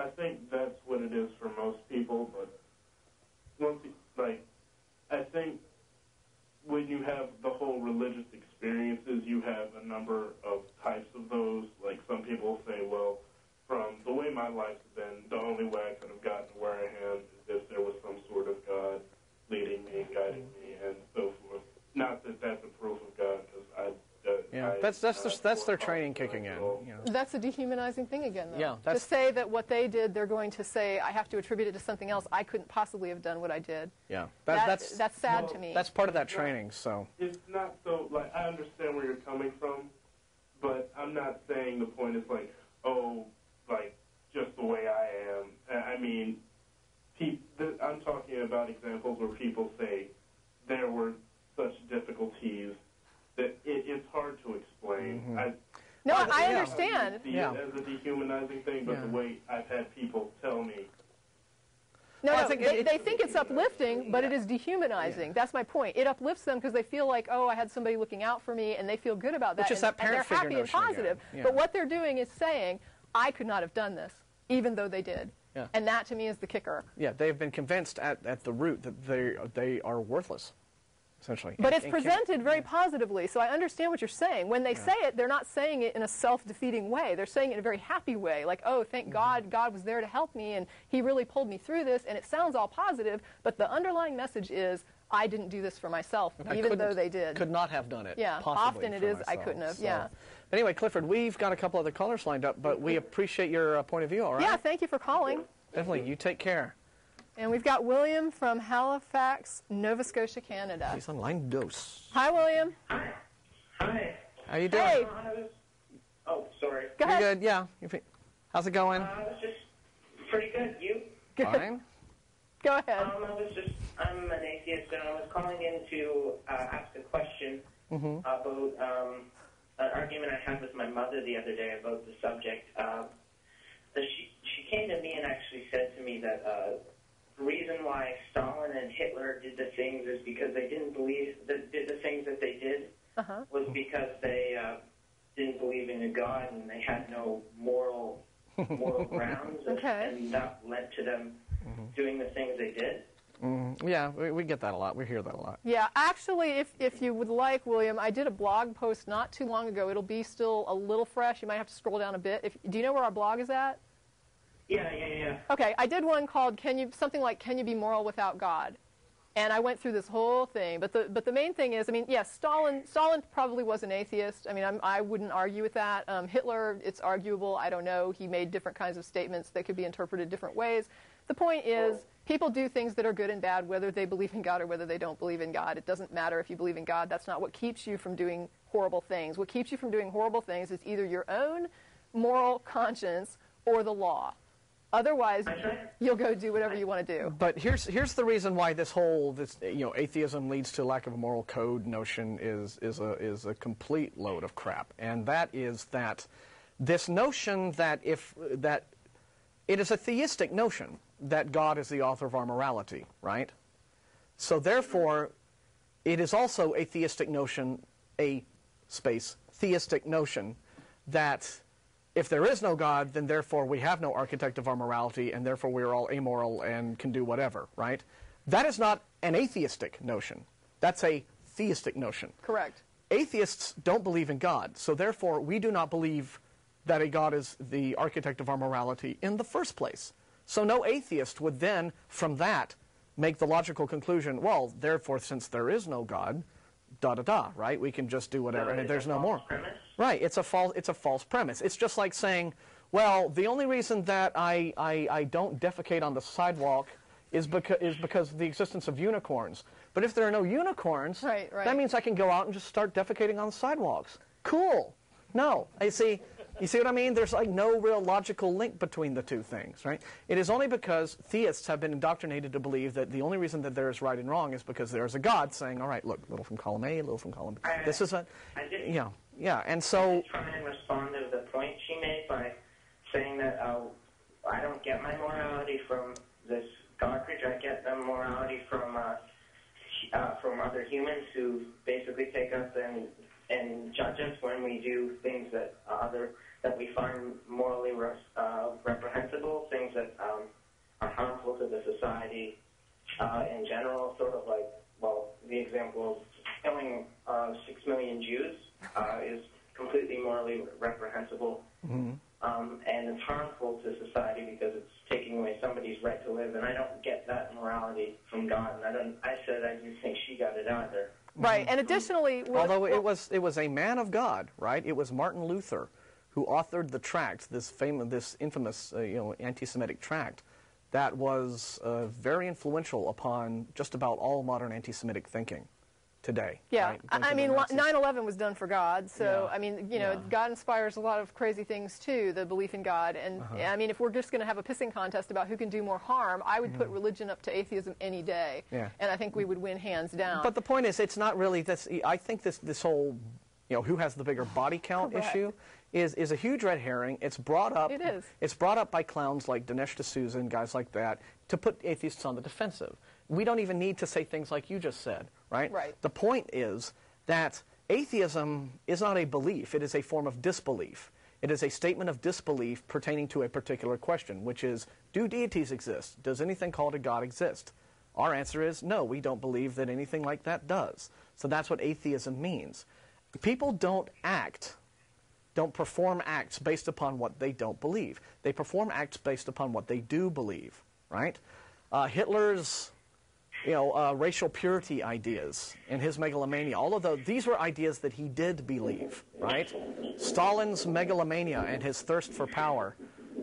I think that's what it is for most people, but I think when you have the whole religious experiences, you have a number of types of those. Like some people say, well, from the way my life's been, the only way I could have gotten to where I am is if there was some sort of God leading me and guiding me and so forth. Not that that's a proof of God, because that's their training kicking in. You know. That's a dehumanizing thing again, though. Yeah, to say that what they did, they're going to say, I have to attribute it to something else. I couldn't possibly have done what I did. Yeah, that's sad to me. That's part of that training. So it's not so like I understand where you're coming from, but I'm not saying the point is like, oh, like just the way I am. I mean, I'm talking about examples where people say there were such difficulties that it's hard to explain. Mm-hmm. I understand. I see it as a dehumanizing thing, but the way I've had people tell me. They think it's uplifting, but it is dehumanizing. That's my point. It uplifts them because they feel like, oh, I had somebody looking out for me, and they feel good about that. Which is that parent and they're happy and positive. Yeah. But what they're doing is saying, I could not have done this, even though they did. Yeah. And that, to me, is the kicker. Yeah, they've been convinced at the root that they are worthless. Essentially. But it's presented very positively, so I understand what you're saying. When they say it, they're not saying it in a self-defeating way. They're saying it in a very happy way, like, oh, thank God, God was there to help me, and he really pulled me through this, and it sounds all positive, but the underlying message is, I didn't do this for myself, even though they did. Could not have done it. Yeah, often it is, I couldn't have, yeah. Anyway, Clifford, we've got a couple other callers lined up, but we appreciate your point of view, all right? Yeah, thank you for calling. Definitely, you take care. And we've got William from Halifax, Nova Scotia, Canada. He's on line dos. Hi, William. Hi. How you doing? Hey. Sorry. Go ahead. You're good, yeah. How's it going? It's just pretty good. You? Good. Fine. Go ahead. I'm an atheist, and I was calling in to ask a question about an argument I had with my mother the other day about the subject. She came to me and actually said to me that the reason why Stalin and Hitler did the things is because they didn't believe that did the things that they did was because they didn't believe in a God and they had no moral grounds, and that led to them doing the things they did. Yeah, we get that a lot. We hear that a lot. Yeah, actually, if you would like, William, I did a blog post not too long ago. It'll be still a little fresh. You might have to scroll down a bit. Do you know where our blog is at? Yeah. Okay, I did one called something like "Can You Be Moral Without God?" And I went through this whole thing. But the main thing is, I mean, yes, Stalin probably was an atheist. I mean, I wouldn't argue with that. Hitler, it's arguable. I don't know. He made different kinds of statements that could be interpreted different ways. The point is, people do things that are good and bad, whether they believe in God or whether they don't believe in God. It doesn't matter if you believe in God. That's not what keeps you from doing horrible things. What keeps you from doing horrible things is either your own moral conscience or the law. Otherwise, you'll go do whatever you want to do. But here's the reason why this atheism leads to lack of a moral code notion is a complete load of crap, and that is that this notion that it is a theistic notion that God is the author of our morality, right? So therefore, it is also a theistic notion, theistic notion that if there is no God, then therefore we have no architect of our morality, and therefore we are all amoral and can do whatever, right? That is not an atheistic notion. That's a theistic notion. Correct. Atheists don't believe in God, so therefore we do not believe that a God is the architect of our morality in the first place. So no atheist would then, from that, make the logical conclusion, well, therefore, since there is no God, right? We can just do whatever, and there's no more. Premise? Right, it's a false premise. It's just like saying, well, the only reason that I don't defecate on the sidewalk is because of the existence of unicorns. But if there are no unicorns, that means I can go out and just start defecating on the sidewalks. Cool. No, you see what I mean? There's like no real logical link between the two things, right? It is only because theists have been indoctrinated to believe that the only reason that there is right and wrong is because there is a God saying, all right, look, little from column A, little from column B. This is a, and so. I did try and respond to the point she made by saying that I don't get my morality from this garbage. I get the morality from other humans who basically take us and judge us when we do things that we find morally reprehensible, things that society in general, sort of like, well, the example of killing 6 million Jews is completely morally reprehensible. Mm-hmm. And it's harmful to society because it's taking away somebody's right to live, and I don't get that morality from God, and I didn't think she got it either. Right, and additionally... Although it was a man of God, right? It was Martin Luther who authored the tract, this infamous anti-Semitic tract, that was very influential upon just about all modern anti-Semitic thinking today. Yeah, right? I mean, 9/11 was done for God, so, yeah. I mean, God inspires a lot of crazy things, too, the belief in God, and, I mean, if we're just going to have a pissing contest about who can do more harm, I would put religion up to atheism any day, and I think we would win hands down. But the point is, it's not really this. I think this whole, who has the bigger body count issue is a huge red herring. It's brought up. It is. It's brought up by clowns like Dinesh D'Souza and guys like that to put atheists on the defensive. We don't even need to say things like you just said, right? Right. The point is that atheism is not a belief. It is a form of disbelief. It is a statement of disbelief pertaining to a particular question, which is, do deities exist? Does anything called a God exist? Our answer is no, we don't believe that anything like that does. So that's what atheism means. People don't perform acts based upon what they don't believe. They perform acts based upon what they do believe, right? Hitler's racial purity ideas and his megalomania, all of these were ideas that he did believe, right? Stalin's megalomania and his thirst for power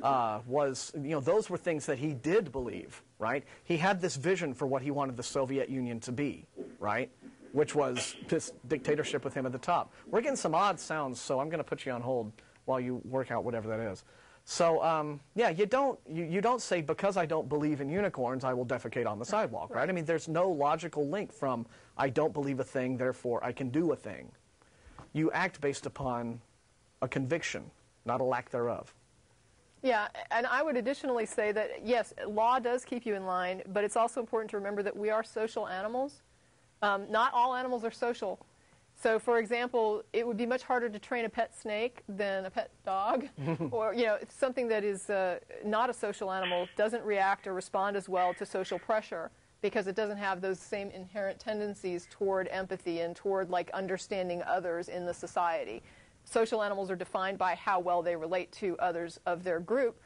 those were things that he did believe, right? He had this vision for what he wanted the Soviet Union to be, right? Which was this dictatorship with him at the top. We're getting some odd sounds, so I'm going to put you on hold while you work out whatever that is. So, you don't say, because I don't believe in unicorns, I will defecate on the sidewalk, right? I mean, there's no logical link from, I don't believe a thing, therefore I can do a thing. You act based upon a conviction, not a lack thereof. Yeah, and I would additionally say that, yes, law does keep you in line, but it's also important to remember that we are social animals. Not all animals are social. So, for example, it would be much harder to train a pet snake than a pet dog. Or, something that is not a social animal doesn't react or respond as well to social pressure because it doesn't have those same inherent tendencies toward empathy and toward, understanding others in the society. Social animals are defined by how well they relate to others of their group.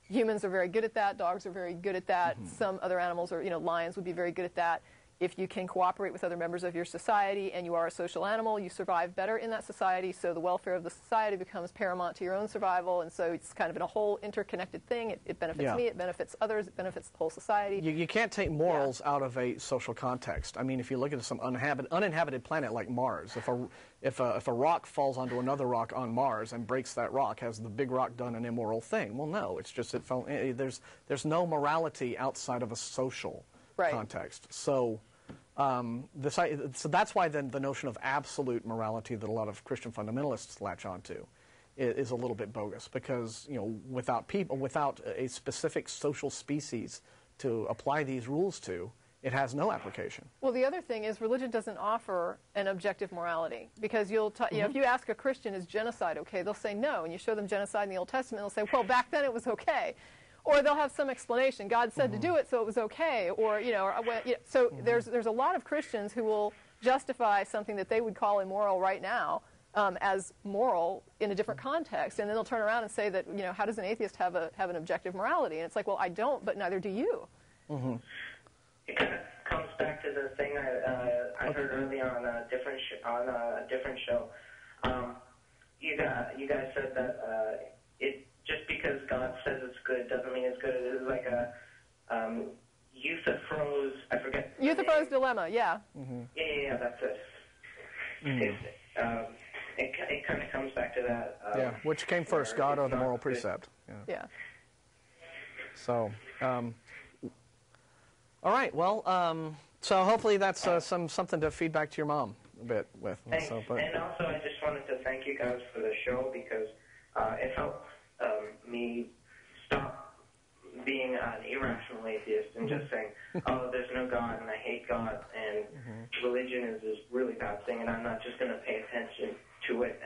Humans are very good at that. Dogs are very good at that. Some other animals, or lions, would be very good at that. If you can cooperate with other members of your society and you are a social animal, you survive better in that society, so the welfare of the society becomes paramount to your own survival, and so it's kind of in a whole interconnected thing. It benefits me, it benefits others, it benefits the whole society. You can't take morals out of a social context. I mean, if you look at some uninhabited planet like Mars, if a rock falls onto another rock on Mars and breaks that rock, has the big rock done an immoral thing? Well, no, it's just there's no morality outside of a social context. So that's why then the notion of absolute morality that a lot of Christian fundamentalists latch onto is a little bit bogus, because without a specific social species to apply these rules to, it has no application. Well, the other thing is religion doesn't offer an objective morality, because if you ask a Christian, is genocide okay? They'll say no, and you show them genocide in the Old Testament, they'll say, well, back then it was okay. Or they'll have some explanation. God said to do it, so it was okay. Or, so there's a lot of Christians who will justify something that they would call immoral right now as moral in a different context. And then they'll turn around and say that, how does an atheist have an objective morality? And it's like, well, I don't, but neither do you. It kind of comes back to the thing I heard earlier on a different show. You guys said that just because God says it's good doesn't mean it's good. It is like a Euthyphro's, I forget. Euthyphro's dilemma, yeah. Yeah, that's it. It kind of comes back to that. Which came first, God or the moral precept? Yeah. So, all right. Well, so hopefully that's something to feed back to your mom a bit with. And also, I just wanted to thank you guys for the show, because it helped me stop being an irrational atheist and just saying, oh, there's no God and I hate God and religion is this really bad thing and I'm not just going to pay attention to it.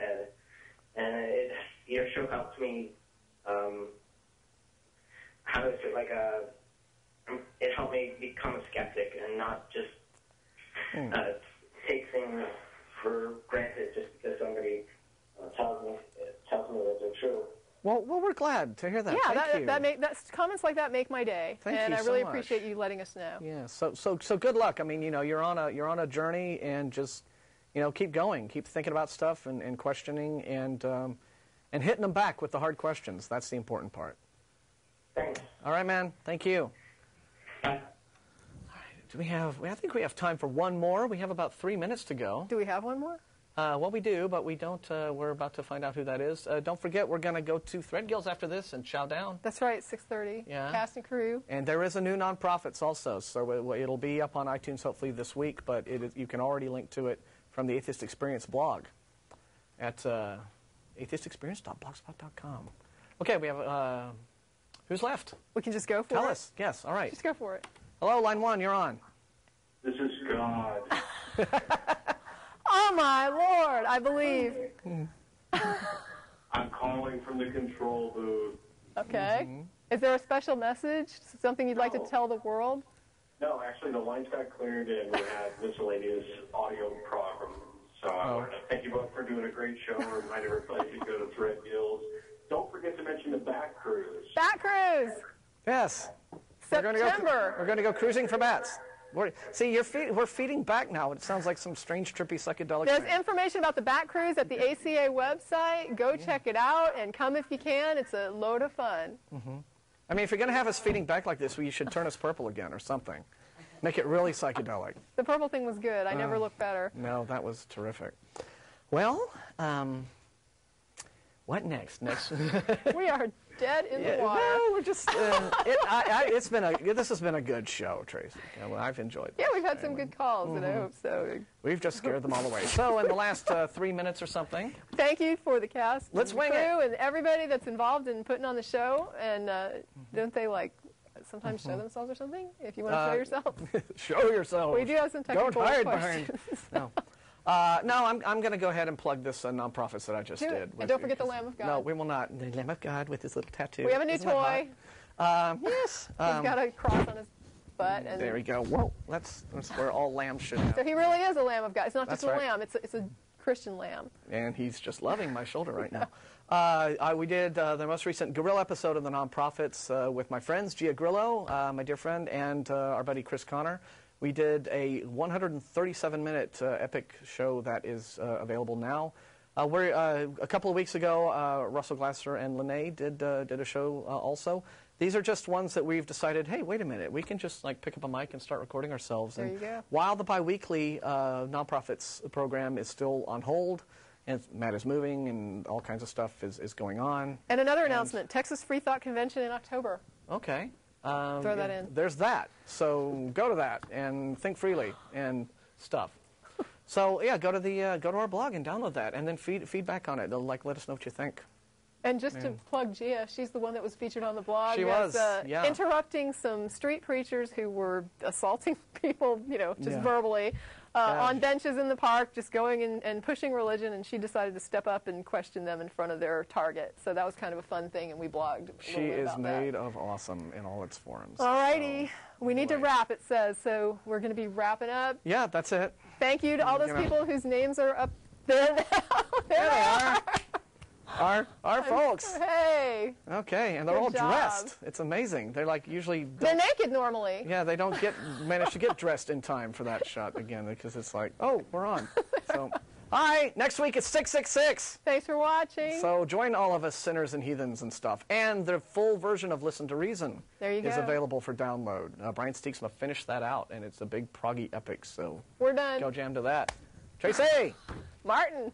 And your show helped me, it helped me become a skeptic and not just take things for granted just because somebody tells me that they're true. Well, we're glad to hear that. Yeah, Thank you. comments like that make my day, Thank and you I so really much. appreciate you letting us know. Yeah. So good luck. I mean, you're on a journey, and just keep going, keep thinking about stuff and questioning and hitting them back with the hard questions. That's the important part. Thanks. All right, man. Thank you. Bye. I think we have time for one more. We have about 3 minutes to go. Do we have one more? Well, we do, but we don't. We're about to find out who that is. Don't forget, we're going to go to Threadgills after this and chow down. That's right, 6:30. Yeah. Cast and crew. And there is a new Nonprofits also, so it'll be up on iTunes hopefully this week, but you can already link to it from the Atheist Experience blog at atheistexperience.blogspot.com. Okay, we have, who's left? We can just go for it. Tell us. Yes, all right. Just go for it. Hello, line 1, you're on. This is God. Oh my Lord, I believe. I'm calling from the control booth. Okay. Is there a special message? Something you'd like to No. tell the world? No, actually, the lines got cleared and we had miscellaneous audio problems. So I wanted to thank you both for doing a great show. Remind everybody to go to Threadgills. Don't forget to mention the Bat Cruise. Bat Cruise! Yes. September! We're going to go cruising for bats. See, we're feeding back now. It sounds like some strange, trippy, psychedelic There's thing. information about the Bat Cruise at the ACA website. Go check it out and come if you can. It's a load of fun. I mean, if you're going to have us feeding back like this, well, you should turn us purple again or something. Make it really psychedelic. The purple thing was good. I never looked better. No, that was terrific. Well, what next? We are dead in the water. Well, we're just. This has been a good show, Tracy. I've enjoyed it. Yeah, we've had some good calls, and I hope so. We've just scared them all away. So, in the last 3 minutes or something, Thank you for the cast, Let's and wing crew, and everybody that's involved in putting on the show. And don't they sometimes show themselves or something? If you want to show yourself, show yourself. we do have some technical Don't hide questions. behind. No, I'm going to go ahead and plug this Nonprofits that I just Do it. did. And don't forget the Lamb of God. No, we will not. The Lamb of God with his little tattoo. We have a new Isn't that toy. hot? Yes. He's got a cross on his butt. And There we go. Whoa, that's where all lambs should have. so he really is a Lamb of God. It's not just That's a right. lamb. It's a Christian lamb. And he's just loving my shoulder right now. We did the most recent Gorilla episode of the Nonprofits with my friends, Gia Grillo, my dear friend, and our buddy Chris Connor. We did a 137-minute epic show that is available now. A couple of weeks ago, Russell Glasser and Lene did a show also. These are just ones that we've decided, hey, wait a minute, we can just pick up a mic and start recording ourselves. There you go. While the biweekly Nonprofits program is still on hold, and Matt is moving, and all kinds of stuff is going on. And another announcement, Texas Free Thought Convention in October. Okay. Throw that in. There's that. So go to that and think freely and stuff. So yeah, go to our blog and download that, and then feedback on it. They'll let us know what you think. And just to plug Gia, she's the one that was featured on the blog. She was, yeah. Interrupting some street preachers who were assaulting people, just verbally, on benches in the park, just going and pushing religion, and she decided to step up and question them in front of their target. So that was kind of a fun thing, and we blogged a She little bit is about made that. of awesome in all its forms. All righty. So, We need to anyway. wrap, it says, so we're going to be wrapping up. Yeah, that's it. Thank you to all those people whose names are up there now. There they are. Our folks. Hey. Okay, and they're Good all job. dressed. It's amazing. They're usually. They're naked normally. Yeah, they don't manage to get dressed in time for that shot again because it's like, oh, we're on. So, all right, next week it's 666. Thanks for watching. So join all of us sinners and heathens and stuff. And the full version of Listen to Reason is go. available for download. Brian Steeksma finished that out, and it's a big proggy epic. So We're done. go jam to that. Tracy! Martin.